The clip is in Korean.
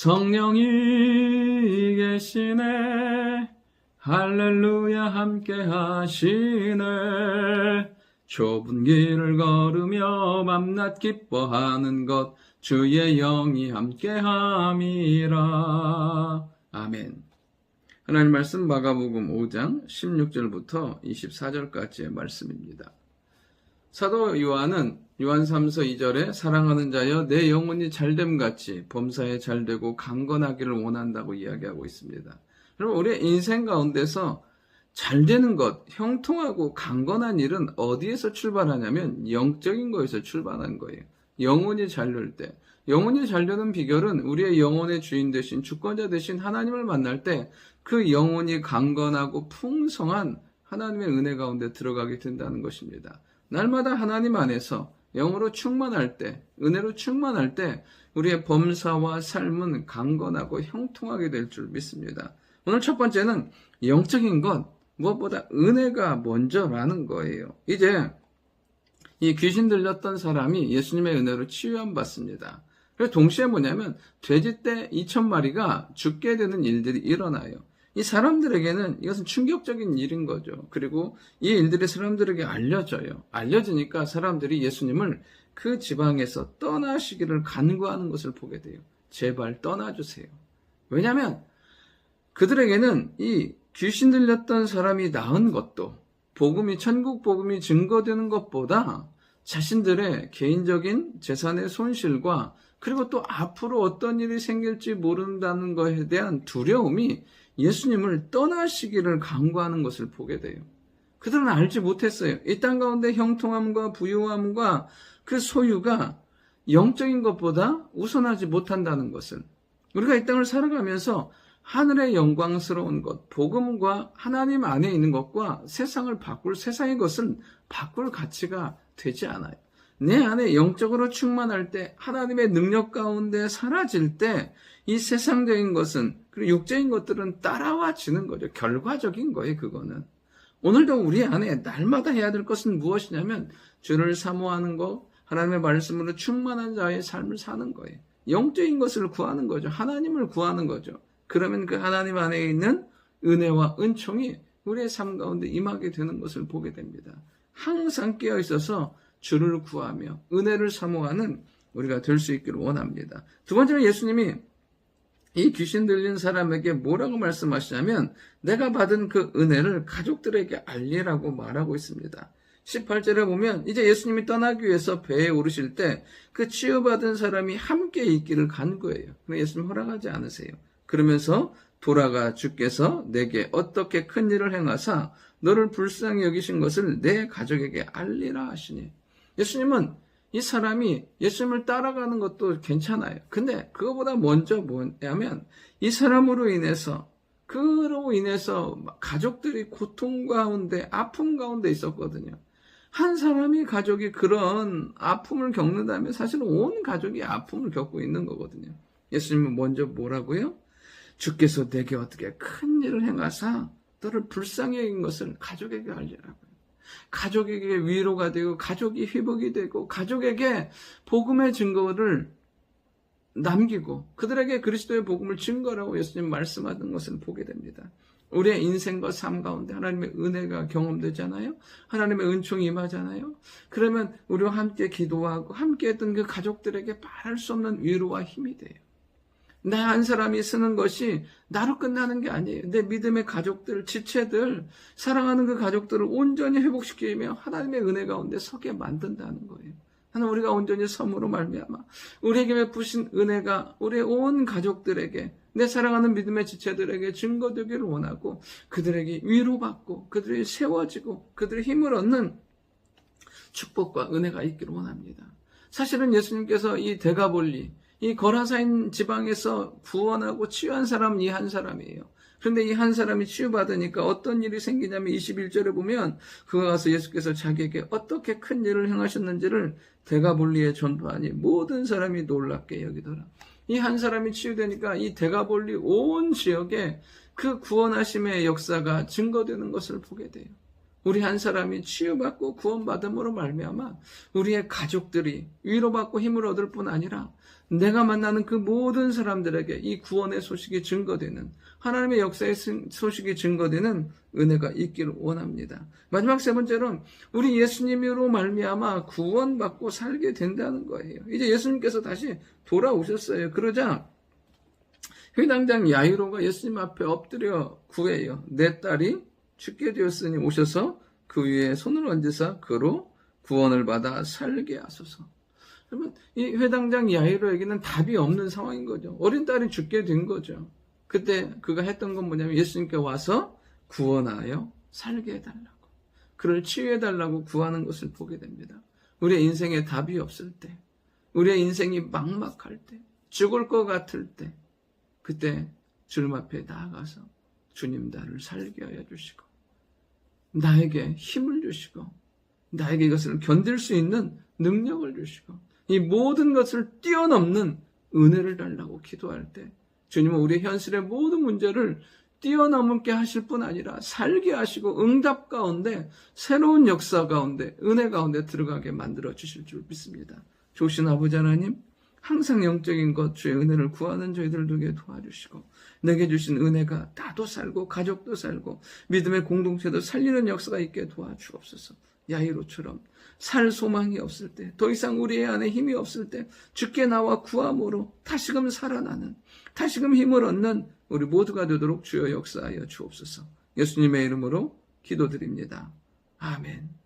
성령이 계시네. 할렐루야 함께 하시네. 좁은 길을 걸으며 밤낮 기뻐하는 것 주의 영이 함께 함이라. 아멘. 하나님 말씀 마가복음 5장 16절부터 24절까지의 말씀입니다. 사도 요한은 요한 3서 2절에 사랑하는 자여 내 영혼이 잘됨같이 범사에 잘되고 강건하기를 원한다고 이야기하고 있습니다. 여러분, 우리의 인생 가운데서 잘되는 것, 형통하고 강건한 일은 어디에서 출발하냐면 영적인 거에서 출발한 거예요. 영혼이 잘될 때, 영혼이 잘되는 비결은 우리의 영혼의 주인 되신 주권자 되신 하나님을 만날 때 그 영혼이 강건하고 풍성한 하나님의 은혜 가운데 들어가게 된다는 것입니다. 날마다 하나님 안에서 영으로 충만할 때, 은혜로 충만할 때 우리의 범사와 삶은 강건하고 형통하게 될 줄 믿습니다. 오늘 첫 번째는 영적인 것, 무엇보다 은혜가 먼저라는 거예요. 이제 이 귀신 들렸던 사람이 예수님의 은혜로 치유함 받습니다. 그래서 동시에 뭐냐면 돼지떼 2,000마리가 죽게 되는 일들이 일어나요. 이 사람들에게는 이것은 충격적인 일인 거죠. 그리고 이 일들이 사람들에게 알려져요. 알려지니까 사람들이 예수님을 그 지방에서 떠나시기를 간구하는 것을 보게 돼요. 제발 떠나주세요. 왜냐하면 그들에게는 이 귀신 들렸던 사람이 나은 것도 천국 복음이 증거되는 것보다 자신들의 개인적인 재산의 손실과 그리고 또 앞으로 어떤 일이 생길지 모른다는 것에 대한 두려움이 예수님을 떠나시기를 간구하는 것을 보게 돼요. 그들은 알지 못했어요. 이 땅 가운데 형통함과 부유함과 그 소유가 영적인 것보다 우선하지 못한다는 것을, 우리가 이 땅을 살아가면서 하늘의 영광스러운 것, 복음과 하나님 안에 있는 것과 세상의 것은 바꿀 가치가 되지 않아요. 내 안에 영적으로 충만할 때, 하나님의 능력 가운데 사라질 때 이 세상적인 것은, 그리고 육적인 것들은 따라와지는 거죠. 결과적인 거예요, 그거는. 오늘도 우리 안에 날마다 해야 될 것은 무엇이냐면 주를 사모하는 것, 하나님의 말씀으로 충만한 자의 삶을 사는 거예요. 영적인 것을 구하는 거죠. 하나님을 구하는 거죠. 그러면 그 하나님 안에 있는 은혜와 은총이 우리의 삶 가운데 임하게 되는 것을 보게 됩니다. 항상 깨어 있어서 주를 구하며 은혜를 사모하는 우리가 될 수 있기를 원합니다. 두 번째는 예수님이 이 귀신 들린 사람에게 뭐라고 말씀하시냐면 내가 받은 그 은혜를 가족들에게 알리라고 말하고 있습니다. 18절에 보면 이제 예수님이 떠나기 위해서 배에 오르실 때 그 치유받은 사람이 함께 있기를 간구해요. 그런데 예수님 허락하지 않으세요. 그러면서 돌아가 주께서 내게 어떻게 큰 일을 행하사 너를 불쌍히 여기신 것을 내 가족에게 알리라 하시니. 예수님은 이 사람이 예수님을 따라가는 것도 괜찮아요. 근데 그거보다 먼저 뭐냐면 이 사람으로 인해서 그로 인해서 가족들이 고통 가운데 아픔 가운데 있었거든요. 한 사람이 가족이 그런 아픔을 겪는다면 사실은 온 가족이 아픔을 겪고 있는 거거든요. 예수님은 먼저 뭐라고요? 주께서 내게 어떻게 큰 일을 행하사 너를 불쌍히 여긴 것을 가족에게 알리라고요. 가족에게 위로가 되고 가족이 회복이 되고 가족에게 복음의 증거를 남기고 그들에게 그리스도의 복음을 증거라고 예수님 말씀하는 것을 보게 됩니다. 우리의 인생과 삶 가운데 하나님의 은혜가 경험되잖아요. 하나님의 은총이 임하잖아요. 그러면 우리와 함께 기도하고 함께 했던 그 가족들에게 말할 수 없는 위로와 힘이 돼요. 나 한 사람이 쓰는 것이 나로 끝나는 게 아니에요. 내 믿음의 가족들, 지체들, 사랑하는 그 가족들을 온전히 회복시키며 하나님의 은혜 가운데 서게 만든다는 거예요. 하나님, 우리가 온전히 섬으로 말미암아 우리에게 베푸신 은혜가 우리의 온 가족들에게, 내 사랑하는 믿음의 지체들에게 증거되기를 원하고 그들에게 위로받고 그들이 세워지고 그들의 힘을 얻는 축복과 은혜가 있기를 원합니다. 사실은 예수님께서 이 데가볼리, 이 거라사인 지방에서 구원하고 치유한 사람은 이 한 사람이에요. 그런데 이 한 사람이 치유받으니까 어떤 일이 생기냐면 21절에 보면 그가 가서 예수께서 자기에게 어떻게 큰 일을 행하셨는지를 데가볼리에 전파하니 모든 사람이 놀랍게 여기더라. 이 한 사람이 치유되니까 이 데가볼리 온 지역에 그 구원하심의 역사가 증거되는 것을 보게 돼요. 우리 한 사람이 치유받고 구원받음으로 말미암아 우리의 가족들이 위로받고 힘을 얻을 뿐 아니라 내가 만나는 그 모든 사람들에게 이 구원의 소식이 증거되는, 하나님의 역사의 소식이 증거되는 은혜가 있기를 원합니다. 마지막 세 번째로는 우리 예수님으로 말미암아 구원받고 살게 된다는 거예요. 이제 예수님께서 다시 돌아오셨어요. 그러자 회당장 야이로가 예수님 앞에 엎드려 구해요. 내 딸이 죽게 되었으니 오셔서 그 위에 손을 얹으사 그로 구원을 받아 살게 하소서. 그러면 이 회당장 야이로에게는 답이 없는 상황인 거죠. 어린 딸이 죽게 된 거죠. 그때 그가 했던 건 뭐냐면 예수님께 와서 구원하여 살게 해달라고, 그를 치유해달라고 구하는 것을 보게 됩니다. 우리의 인생에 답이 없을 때, 우리의 인생이 막막할 때, 죽을 것 같을 때, 그때 주님 앞에 나아가서 주님 나를 살게 하여 주시고 나에게 힘을 주시고 나에게 이것을 견딜 수 있는 능력을 주시고 이 모든 것을 뛰어넘는 은혜를 달라고 기도할 때 주님은 우리의 현실의 모든 문제를 뛰어넘게 하실 뿐 아니라 살게 하시고 응답 가운데 새로운 역사 가운데 은혜 가운데 들어가게 만들어 주실 줄 믿습니다. 좋으신 아버지 하나님, 항상 영적인 것 주의 은혜를 구하는 저희들을 두게 도와주시고 내게 주신 은혜가 나도 살고 가족도 살고 믿음의 공동체도 살리는 역사가 있게 도와주옵소서. 야이로처럼 살 소망이 없을 때, 더 이상 우리의 안에 힘이 없을 때 주께 나와 구함으로 다시금 살아나는, 다시금 힘을 얻는 우리 모두가 되도록 주여 역사하여 주옵소서. 예수님의 이름으로 기도드립니다. 아멘.